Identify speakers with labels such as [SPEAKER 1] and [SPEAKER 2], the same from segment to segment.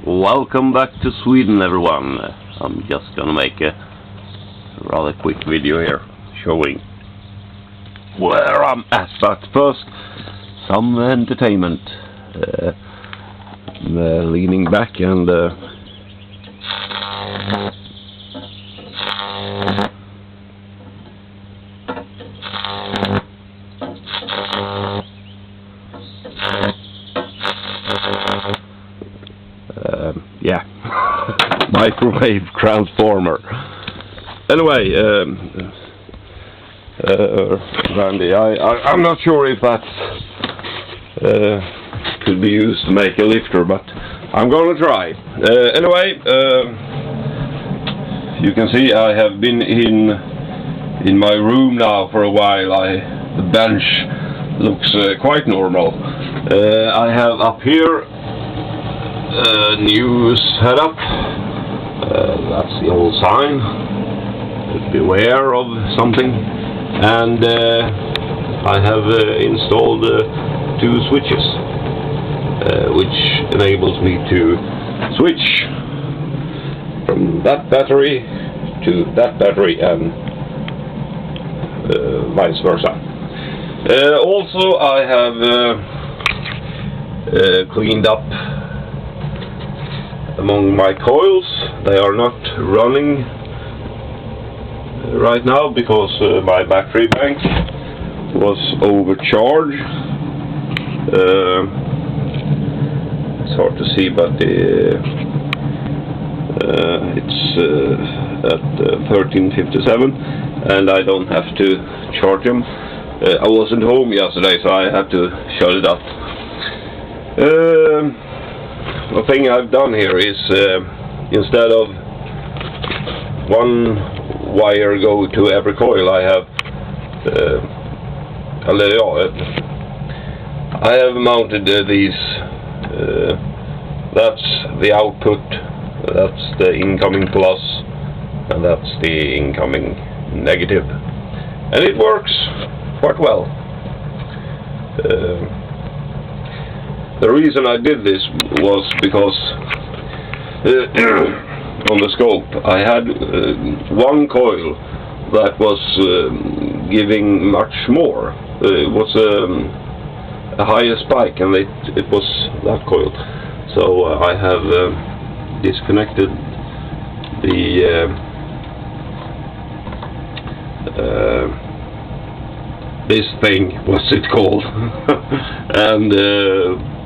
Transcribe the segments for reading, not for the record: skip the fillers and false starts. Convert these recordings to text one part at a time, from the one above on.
[SPEAKER 1] Welcome back to Sweden, everyone. I'm just gonna make a rather quick video here showing where I'm at, but first some entertainment. Leaning back and yeah, microwave transformer. Anyway, Randy, I'm not sure if that could be used to make a lifter, but I'm gonna try. Anyway, you can see I have been in my room now for a while. The bench looks quite normal. I have up here new setup. That's the old sign, beware of something, and I have installed 2 switches, which enables me to switch from that battery to that battery and vice versa. Also I have cleaned up among my coils. They are not running right now because my battery bank was overcharged. It's hard to see, but it's at 1357 and I don't have to charge them. I wasn't home yesterday, so I had to shut it up. The thing I've done here is instead of one wire go to every coil, I have mounted these. That's the output, that's the incoming plus, and that's the incoming negative, and it works quite well. The reason I did this was because on the scope I had one coil that was giving much more. It was a higher spike, and it was that coil. So I have disconnected the this thing, what's it called, and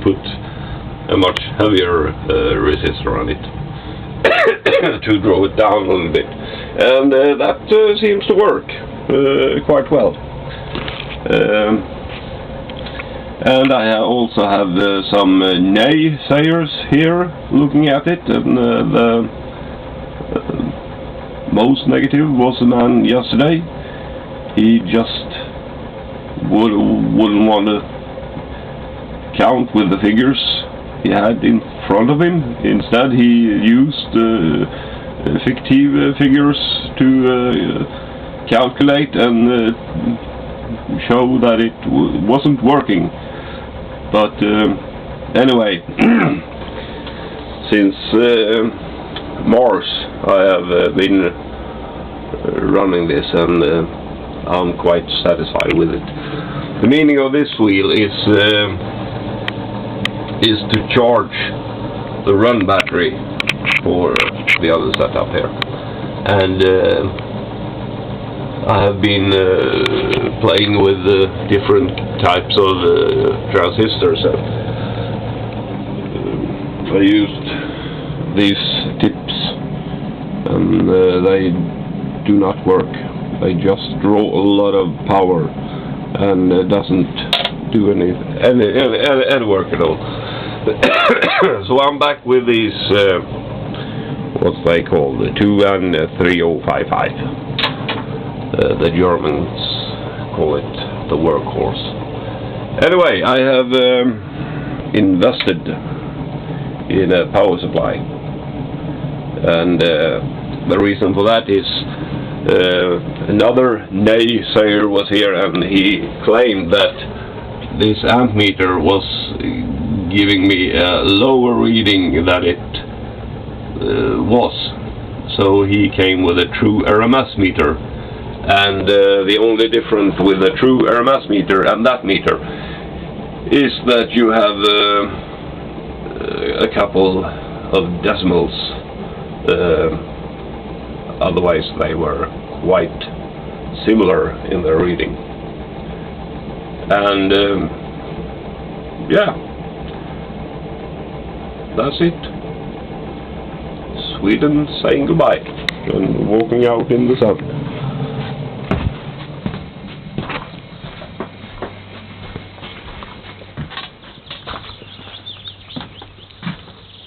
[SPEAKER 1] put a much heavier resistor on it to draw it down a little bit, and that seems to work quite well. And I also have some naysayers here looking at it, and the most negative was a man yesterday. He just wouldn't want to count with the figures he had in front of him. Instead he used fictive figures to calculate and show that it wasn't working. But anyway, since Mars I have been running this, and I'm quite satisfied with it. The meaning of this wheel is to charge the run battery for the other setup here, and I have been playing with different types of transistors. I used these tips, and they do not work. They just draw a lot of power and doesn't do any work at all. So I'm back with these what they call the 2 and 3055. The Germans call it the workhorse. Anyway, I have invested in a power supply, and the reason for that is another naysayer was here, and he claimed that this amp meter was giving me a lower reading than it was. So he came with a true RMS meter, and the only difference with a true RMS meter and that meter is that you have a couple of decimals. Otherwise they were quite similar in their reading. And yeah, that's it. Sweden saying goodbye and walking out in the sun.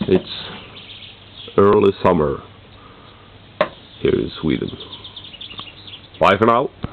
[SPEAKER 1] It's early summer here in Sweden. Bye for now.